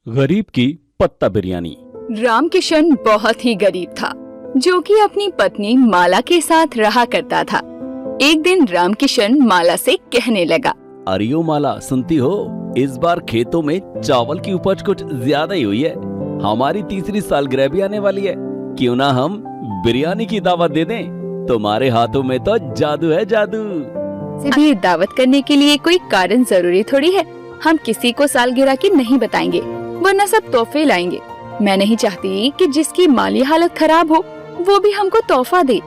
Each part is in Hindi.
गरीब की पत्ता बिरयानी। रामकिशन बहुत ही गरीब था, जो कि अपनी पत्नी माला के साथ रहा करता था। एक दिन रामकिशन माला से कहने लगा, अरे ओ माला, सुनती हो? इस बार खेतों में चावल की उपज कुछ ज्यादा ही हुई है। हमारी तीसरी सालगिरह भी आने वाली है। क्यों ना हम बिरयानी की दावत दे दें? तुम्हारे हाथों में तो जादू है, जादू। भी दावत करने के लिए कोई कारण जरूरी थोड़ी है। हम किसी को सालगिरह की नहीं बताएंगे, वरना सब तोहफे लाएंगे। मैं नहीं चाहती कि जिसकी माली हालत खराब हो वो भी हमको तोहफा दे।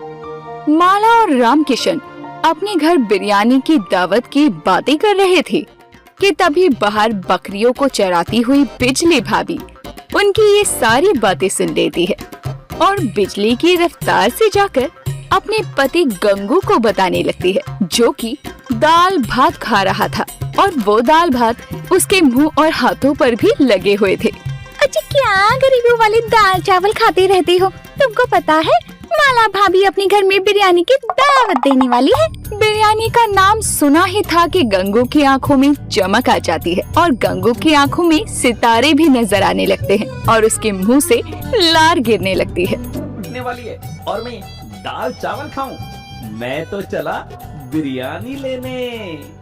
माला और रामकिशन अपने घर बिरयानी की दावत की बातें कर रहे थे कि तभी बाहर बकरियों को चराती हुई बिजली भाभी उनकी ये सारी बातें सुन लेती है और बिजली की रफ्तार से जाकर अपने पति गंगू को बताने लगती है, जो कि दाल भात खा रहा था और वो दाल भात उसके मुंह और हाथों पर भी लगे हुए थे। अच्छा, क्या गरीबों वाली दाल चावल खाती रहती हो? तुमको पता है माला भाभी अपने घर में बिरयानी की दावत देने वाली है। बिरयानी का नाम सुना ही था कि गंगू की आंखों में चमक आ जाती है और गंगू की आंखों में सितारे भी नजर आने लगते हैं और उसके मुंह से लार गिरने लगती है। उठने वाली है और मैं दाल चावल खाऊं। मैं तो चला बिरयानी लेने।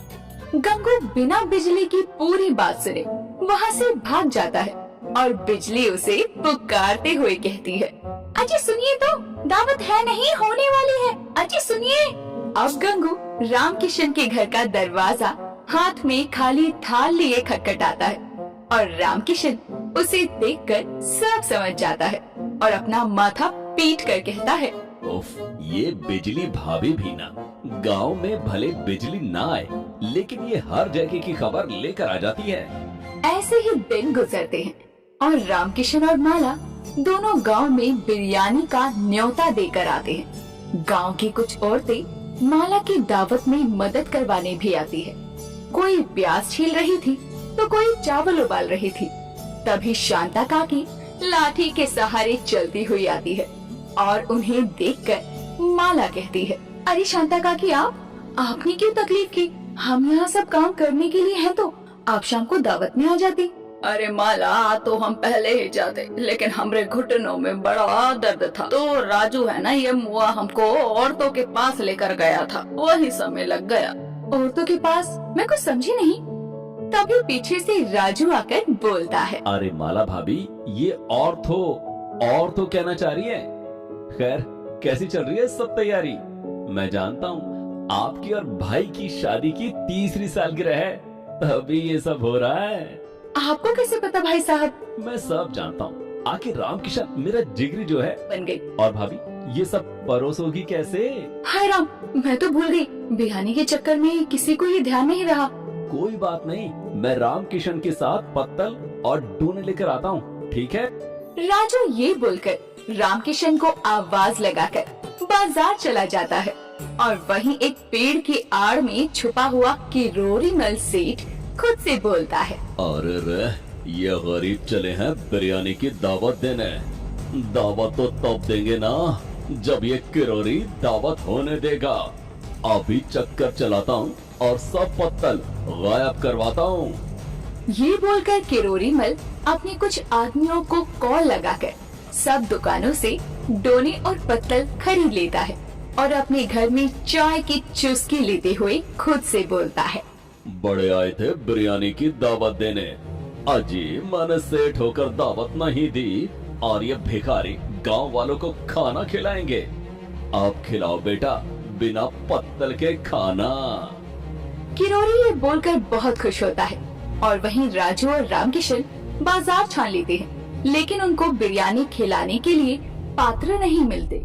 गंगू बिना बिजली की पूरी बात सुने वहाँ से भाग जाता है और बिजली उसे पुकारते हुए कहती है, अजी सुनिए तो, दावत है नहीं, होने वाली है। अजी सुनिए। अब गंगू रामकिशन के घर का दरवाजा हाथ में खाली थाल लिए खटखटाता है और रामकिशन उसे देखकर सब समझ जाता है और अपना माथा पीट कर कहता है, उफ, ये बिजली भाभी भी ना। गांव में भले बिजली ना आए, लेकिन ये हर जगह की खबर लेकर आ जाती है। ऐसे ही दिन गुजरते हैं और रामकिशन और माला दोनों गांव में बिरयानी का न्योता देकर आते हैं। गांव की कुछ औरतें माला की दावत में मदद करवाने भी आती है। कोई प्याज छील रही थी तो कोई चावल उबाल रही थी। तभी शांता काकी लाठी के सहारे चलती हुई आती है और उन्हें देखकर माला कहती है, अरे शांता काकी, आपने क्यों तकलीफ की? हम यहाँ सब काम करने के लिए हैं, तो आप शाम को दावत में आ जाती। अरे माला, तो हम पहले ही जाते, लेकिन हमारे घुटनों में बड़ा दर्द था। तो राजू है ना, ये मुआ हमको औरतों के पास लेकर गया था, वही समय लग गया। औरतों के पास? मैं कुछ समझी नहीं। तभी पीछे से राजू आकर बोलता है, अरे माला भाभी, ये और तो कहना चाह रही है। खैर, कैसी चल रही है सब तैयारी? मैं जानता हूँ आपकी और भाई की शादी की तीसरी सालगिरह है, तभी ये सब हो रहा है। आपको कैसे पता भाई साहब? मैं सब जानता हूँ। आखिर रामकिशन मेरा जिगरी जो है बन गई। और भाभी, ये सब परोसोगी कैसे? हाय राम, मैं तो भूल गई। बिरयानी के चक्कर में किसी को ये ध्यान नहीं रहा। कोई बात नहीं, मैं रामकिशन के साथ पत्तल और डूने लेकर आता हूँ, ठीक है? राजू ये बोलकर रामकिशन को आवाज लगाकर बाजार चला जाता है और वहीं एक पेड़ की आड़ में छुपा हुआ किरोरी मल सेठ खुद से बोलता है, अरे रे, ये गरीब चले हैं बिरयानी की दावत देने। दावत तो तब देंगे ना जब ये किरोरी दावत होने देगा। अभी चक्कर चलाता हूँ और सब पत्तल गायब करवाता हूँ। ये बोलकर किरोरी मल अपने कुछ आदमियों को कॉल लगाकर सब दुकानों से डोने और पत्तल खरीद लेता है और अपने घर में चाय की चुस्की लेते हुए खुद से बोलता है, बड़े आए थे बिरयानी की दावत देने, अजी मैंने सेठ होकर दावत नहीं दी और ये भिखारी गांव वालों को खाना खिलाएंगे। आप खिलाओ बेटा, बिना पत्तल के खाना। किरोरी ये बोलकर बहुत खुश होता है और वहीं राजू और रामकिशन बाजार छान लेते हैं, लेकिन उनको बिरयानी खिलाने के लिए पात्र नहीं मिलते।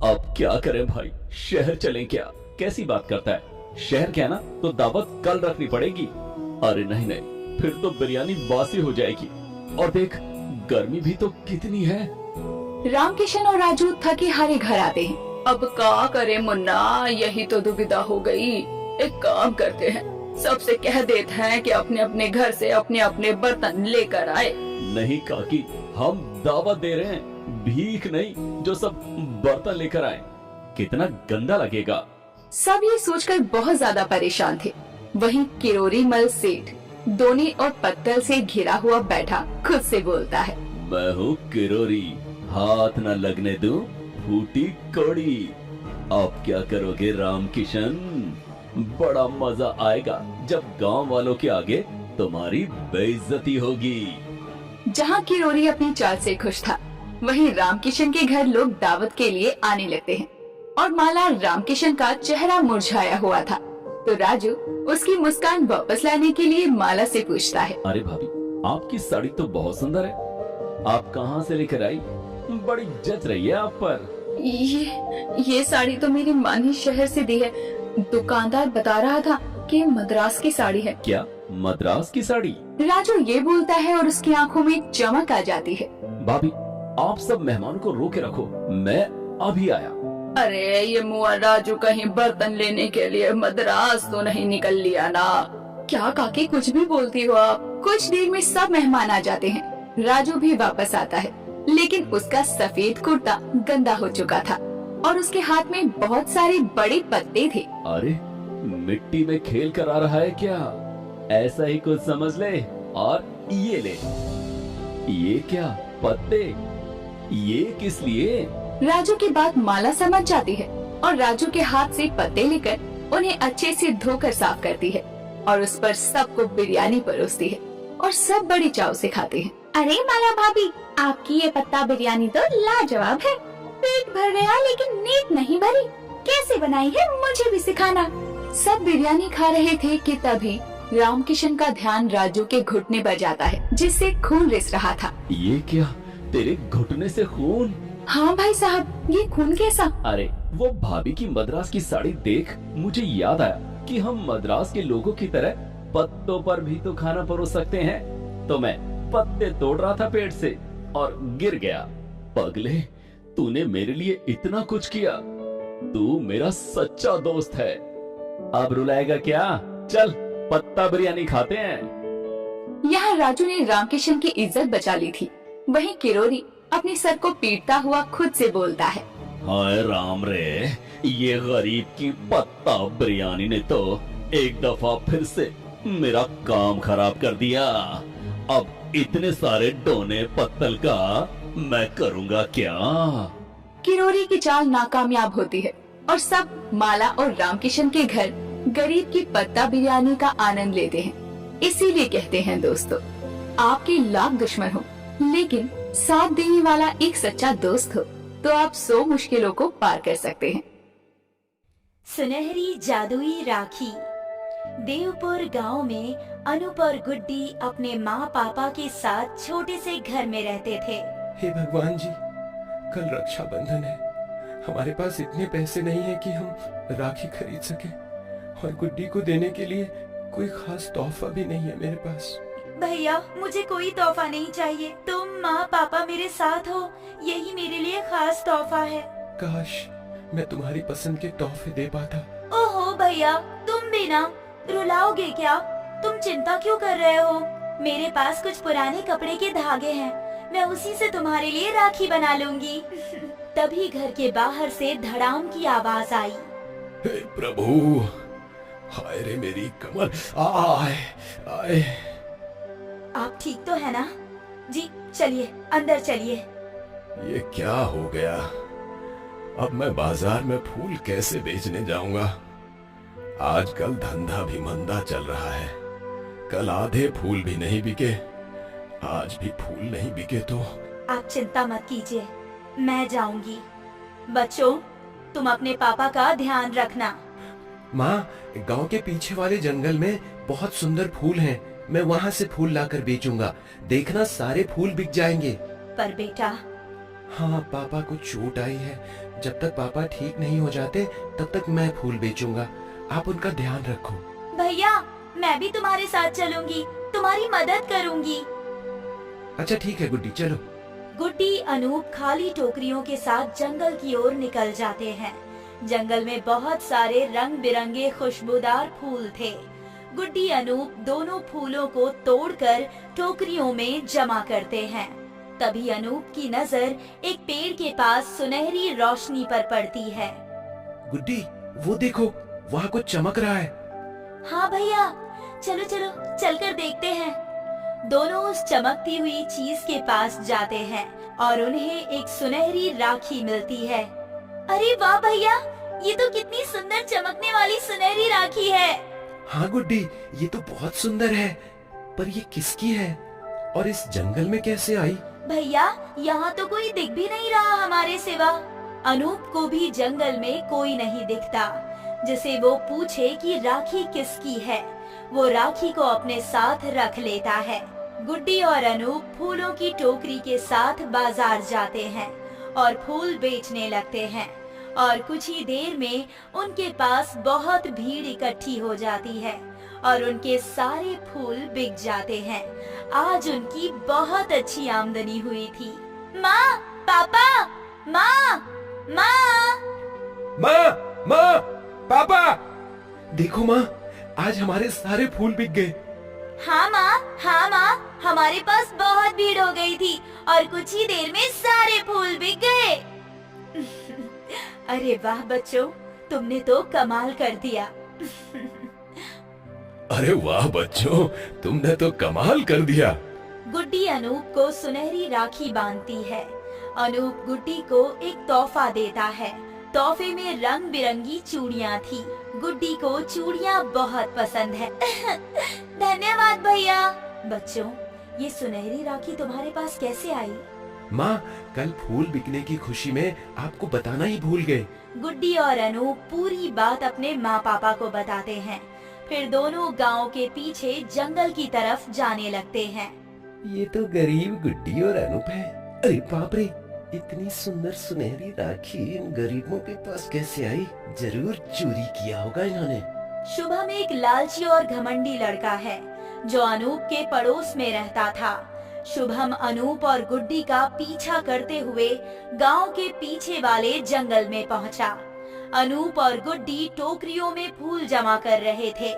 अब क्या करें भाई, शहर चलें क्या? कैसी बात करता है? शहर क्या ना, तो दावत कल रखनी पड़ेगी। अरे नहीं नहीं, फिर तो बिरयानी बासी हो जाएगी। और देख, गर्मी भी तो कितनी है। रामकिशन और राजू थके हारे घर आते हैं। अब क्या करे मुन्ना, यही तो दुविधा हो गई। एक काम करते हैं, सबसे कह देते हैं कि अपने अपने घर से अपने अपने बर्तन लेकर आए। नहीं काकी, हम दावत दे रहे हैं, भीख नहीं जो सब बर्तन लेकर आए। कितना गंदा लगेगा। सब ये सोचकर बहुत ज्यादा परेशान थे। वहीं किरोरी मल सेठ दोने और पत्तल से घिरा हुआ बैठा खुद से बोलता है। मैं हूँ किरोरी, हाथ न लगने दूं फूटी कौड़ी। अब क्या करोगे राम किशन? बड़ा मजा आएगा जब गांव वालों के आगे तुम्हारी बेइज्जती होगी। जहाँ किरोरी अपनी चाल से खुश था, वहीं रामकिशन के घर लोग दावत के लिए आने लगते हैं और माला रामकिशन का चेहरा मुरझाया हुआ था, तो राजू उसकी मुस्कान वापस लाने के लिए माला से पूछता है। अरे भाभी, आपकी साड़ी तो बहुत सुंदर है, आप कहाँ से लेकर आई? बड़ी जच रही है आप पर। ये साड़ी तो मेरी माँ ने शहर से दी है। दुकानदार बता रहा था कि मद्रास की साड़ी है। क्या मद्रास की साड़ी? राजू ये बोलता है और उसकी आंखों में चमक आ जाती है। भाभी, आप सब मेहमानों को रोके रखो, मैं अभी आया। अरे ये मुआ राजू कहीं बर्तन लेने के लिए मद्रास तो नहीं निकल लिया ना? क्या काकी कुछ भी बोलती हो आप? कुछ देर में सब मेहमान आ जाते हैं। राजू भी वापस आता है, लेकिन उसका सफेद कुर्ता गंदा हो चुका था और उसके हाथ में बहुत सारे बड़े पत्ते थे। अरे मिट्टी में खेल कर आ रहा है क्या? ऐसा ही कुछ समझ ले। और ये ले, ये क्या पत्ते? ये किस लिए? राजू की बात माला समझ जाती है और राजू के हाथ से पत्ते लेकर उन्हें अच्छे से धोकर साफ करती है और उस पर सबको बिरयानी परोसती है और सब बड़ी चाव से खाते हैं। अरे माला भाभी, आपकी ये पत्ता बिरयानी तो लाजवाब है। पेट भर गया लेकिन नींद नहीं भरी। कैसे बनाई है, मुझे भी सिखाना। सब बिरयानी खा रहे थे कि तभी रामकिशन का ध्यान राजू के घुटने पर जाता है, जिससे खून रिस रहा था। ये क्या, तेरे घुटने से खून? हाँ भाई साहब, ये खून कैसा? अरे वो भाभी की मद्रास की साड़ी देख मुझे याद आया कि हम मद्रास के लोगों की तरह पत्तों पर भी तो खाना परोस सकते हैं। तो मैं पत्ते तोड़ रहा था पेड़ से और गिर गया। पगले, तूने मेरे लिए इतना कुछ किया। तू मेरा सच्चा दोस्त है। अब रुलाएगा क्या? चल पत्ता बिरयानी खाते हैं। यहाँ राजू ने रामकिशन की इज्जत बचा ली थी। वहीं किरोरी अपने सर को पीटता हुआ खुद से बोलता है। हाय राम रे, ये गरीब की पत्ता बिरयानी ने तो एक दफा फिर से मेरा काम खराब कर दिया। अब इतने सारे डोने पत्तल का मैं करूँगा क्या? किरोरी की चाल नाकामयाब होती है और सब माला और रामकिशन के घर गरीब की पत्ता बिरयानी का आनंद लेते हैं। इसीलिए कहते हैं दोस्तों, आपके लाख दुश्मन हो लेकिन साथ देने वाला एक सच्चा दोस्त हो तो आप 100 मुश्किलों को पार कर सकते हैं। सुनहरी जादुई राखी। देवपुर गांव में अनूप और गुड्डी अपने माँ पापा के साथ छोटे से घर में रहते थे। हे भगवान जी, कल रक्षाबंधन है। हमारे पास इतने पैसे नहीं है कि हम राखी खरीद सके और गुड्डी को देने के लिए कोई खास तोहफा भी नहीं है मेरे पास। भैया, मुझे कोई तोहफा नहीं चाहिए। तुम माँ पापा मेरे साथ हो, यही मेरे लिए खास तोहफा है। काश मैं तुम्हारी पसंद के तोहफे दे पाता। ओहो भैया, तुम भी ना। रुलाओगे क्या? तुम चिंता क्यों कर रहे हो? मेरे पास कुछ पुराने कपड़े के धागे हैं, मैं उसी से तुम्हारे लिए राखी बना लूंगी। तभी घर के बाहर से धड़ाम की आवाज आई। हे प्रभु, हाय रे मेरी कमर, आए आए। आप ठीक तो है ना? जी चलिए अंदर चलिए। ये क्या हो गया? अब मैं बाजार में फूल कैसे बेचने जाऊंगा? आजकल धंधा भी मंदा चल रहा है। कल आधे फूल भी नहीं बिके, आज भी फूल नहीं बिके तो। आप चिंता मत कीजिए, मैं जाऊंगी। बच्चों, तुम अपने पापा का ध्यान रखना। माँ, गांव के पीछे वाले जंगल में बहुत सुंदर फूल हैं। मैं वहाँ से फूल लाकर बेचूंगा। देखना सारे फूल बिक जाएंगे। पर बेटा। हाँ, पापा को चोट आई है। जब तक पापा ठीक नहीं हो जाते तब तक मैं फूल बेचूंगा। आप उनका ध्यान रखो। भैया, मैं भी तुम्हारे साथ चलूंगी, तुम्हारी मदद करूंगी। अच्छा ठीक है गुड्डी, चलो। गुड्डी अनूप खाली टोकरियों के साथ जंगल की ओर निकल जाते हैं। जंगल में बहुत सारे रंग बिरंगे खुशबूदार फूल थे। गुड्डी अनूप दोनों फूलों को तोड़कर टोकरियों में जमा करते हैं। तभी अनूप की नजर एक पेड़ के पास सुनहरी रोशनी पर पड़ती है। गुड्डी, वो देखो, वहाँ कुछ चमक रहा है। हाँ भैया, चलो चलो चलकर देखते हैं। दोनों उस चमकती हुई चीज के पास जाते हैं और उन्हें एक सुनहरी राखी मिलती है। अरे वाह भैया, ये तो कितनी सुंदर चमकने वाली सुनहरी राखी है। हाँ गुड्डी, ये तो बहुत सुंदर है, पर ये किसकी है और इस जंगल में कैसे आई? भैया, यहाँ तो कोई दिख भी नहीं रहा हमारे सिवा। अनूप को भी जंगल में कोई नहीं दिखता जिसे वो पूछे कि राखी किसकी है। वो राखी को अपने साथ रख लेता है। गुड्डी और अनूप फूलों की टोकरी के साथ बाजार जाते हैं और फूल बेचने लगते हैं और कुछ ही देर में उनके पास बहुत भीड़ इकट्ठी हो जाती है और उनके सारे फूल बिक जाते हैं। आज उनकी बहुत अच्छी आमदनी हुई थी। माँ, पापा, माँ, माँ, माँ, माँ, पापा, देखो माँ, आज हमारे सारे फूल बिक गए। हाँ माँ, हमारे पास बहुत भीड़ हो गई थी और कुछ ही देर में सारे फूल बिक गए। अरे वाह बच्चों, तुमने तो कमाल कर दिया। अरे वाह बच्चों, तुमने तो कमाल कर दिया। गुड्डी अनूप को सुनहरी राखी बांधती है। अनूप गुड्डी को एक तोहफा देता है। तोहफे में रंग बिरंगी चूड़ियाँ थी। गुड्डी को चूड़ियाँ बहुत पसंद है। धन्यवाद भैया। बच्चों, ये सुनहरी राखी तुम्हारे पास कैसे आई? माँ, कल फूल बिकने की खुशी में आपको बताना ही भूल गए। गुड्डी और अनूप पूरी बात अपने माँ पापा को बताते हैं। फिर दोनों गांव के पीछे जंगल की तरफ जाने लगते हैं। ये तो गरीब गुड्डी और अनूप है। अरे बाप रे, इतनी सुंदर सुनहरी राखी इन गरीबों के पास कैसे आई? जरूर चोरी किया होगा इन्होंने। शुभम एक लालची और घमंडी लड़का है जो अनूप के पड़ोस में रहता था। शुभम अनूप और गुड्डी का पीछा करते हुए गांव के पीछे वाले जंगल में पहुंचा। अनूप और गुड्डी टोकरियों में फूल जमा कर रहे थे।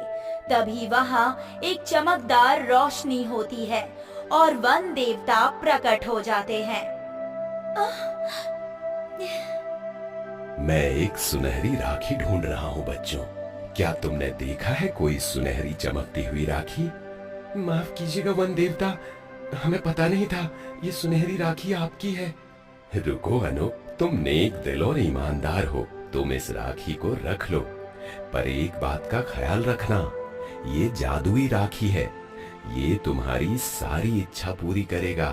तभी वहां एक चमकदार रोशनी होती है और वन देवता प्रकट हो जाते हैं। मैं एक सुनहरी राखी ढूंढ रहा हूँ बच्चों। क्या तुमने देखा है कोई सुनहरी चमकती हुई राखी? माफ कीजिएगा वन देवता, हमें पता नहीं था ये सुनहरी राखी आपकी है। रुको अनूप, तुम नेक दिल और ईमानदार हो, तुम इस राखी को रख लो। पर एक बात का ख्याल रखना, ये जादुई राखी है। ये तुम्हारी सारी इच्छा पूरी करेगा।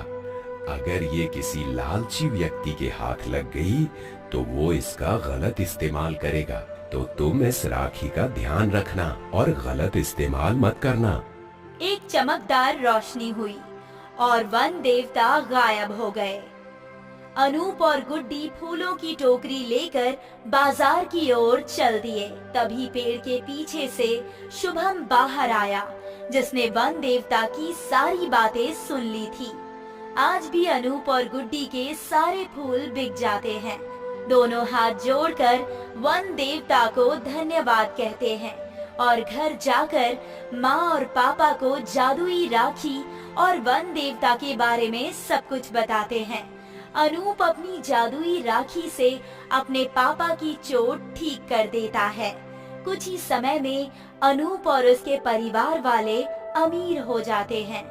अगर ये किसी लालची व्यक्ति के हाथ लग गई तो वो इसका गलत इस्तेमाल करेगा। तो तुम इस राखी का ध्यान रखना और गलत इस्तेमाल मत करना। एक चमकदार रोशनी हुई और वन देवता गायब हो गए। अनूप और गुड्डी फूलों की टोकरी लेकर बाजार की ओर चल दिए। तभी पेड़ के पीछे से शुभम बाहर आया, जिसने वन देवता की सारी बातें सुन ली थी। आज भी अनूप और गुड्डी के सारे फूल बिक जाते हैं। दोनों हाथ जोड़कर वन देवता को धन्यवाद कहते हैं और घर जाकर माँ और पापा को जादुई राखी और वन देवता के बारे में सब कुछ बताते हैं। अनूप अपनी जादुई राखी से अपने पापा की चोट ठीक कर देता है। कुछ ही समय में अनूप और उसके परिवार वाले अमीर हो जाते हैं।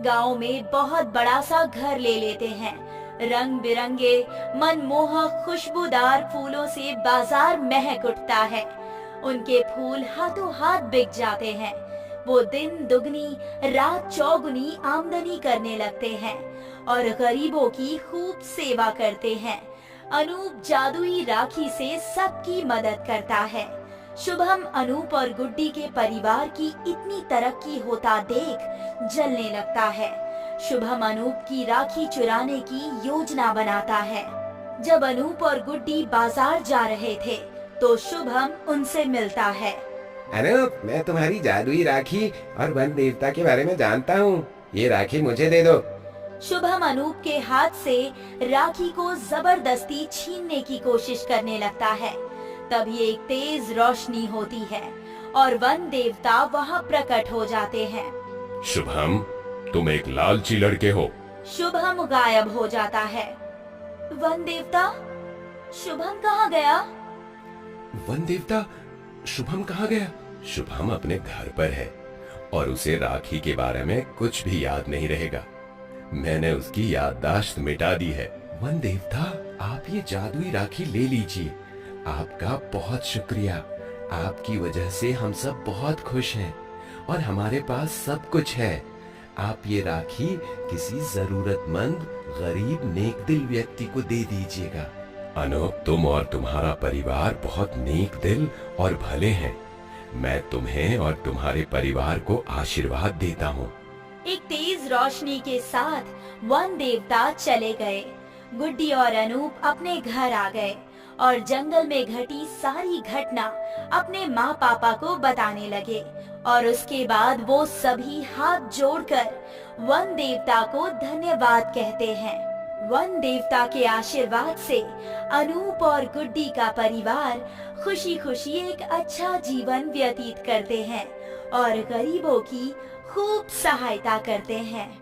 गांव में बहुत बड़ा सा घर ले लेते हैं। रंग बिरंगे मनमोहक खुशबूदार फूलों से बाजार महक उठता है। उनके फूल हाथों हाथ बिक जाते हैं। वो दिन दुगनी रात चौगुनी आमदनी करने लगते हैं और गरीबों की खूब सेवा करते हैं। अनूप जादुई राखी से सबकी मदद करता है। शुभम अनूप और गुड्डी के परिवार की इतनी तरक्की होता देख जलने लगता है। शुभम अनूप की राखी चुराने की योजना बनाता है। जब अनूप और गुड्डी बाजार जा रहे थे तो शुभम उनसे मिलता है। अनूप, मैं तुम्हारी जादुई राखी और वन देवता के बारे में जानता हूँ। ये राखी मुझे दे दो। शुभम अनूप के हाथ से राखी को जबरदस्ती छीनने की कोशिश करने लगता है। तभी एक तेज रोशनी होती है और वन देवता वहाँ प्रकट हो जाते हैं। शुभम, तुम एक लालची लड़के हो। शुभम गायब हो जाता है। वन देवता, शुभम कहाँ गया? वन देवता, शुभम कहाँ गया? शुभम अपने घर पर है और उसे राखी के बारे में कुछ भी याद नहीं रहेगा। मैंने उसकी याददाश्त मिटा दी है। वन देवता, आप ये जादुई राखी ले लीजिए। आपका बहुत शुक्रिया। आपकी वजह से हम सब बहुत खुश हैं और हमारे पास सब कुछ है। आप ये राखी किसी जरूरतमंद गरीब नेक दिल व्यक्ति को दे दीजिएगा। अनूप, तुम और तुम्हारा परिवार बहुत नेक दिल और भले हैं। मैं तुम्हें और तुम्हारे परिवार को आशीर्वाद देता हूँ। एक तेज रोशनी के साथ वन देवता चले गए। गुड्डी और अनूप अपने घर आ गए और जंगल में घटी सारी घटना अपने माँ पापा को बताने लगे। और उसके बाद वो सभी हाथ जोड़कर वन देवता को धन्यवाद कहते हैं। वन देवता के आशीर्वाद से अनूप और गुड्डी का परिवार खुशी खुशी एक अच्छा जीवन व्यतीत करते हैं और गरीबों की खूब सहायता करते हैं।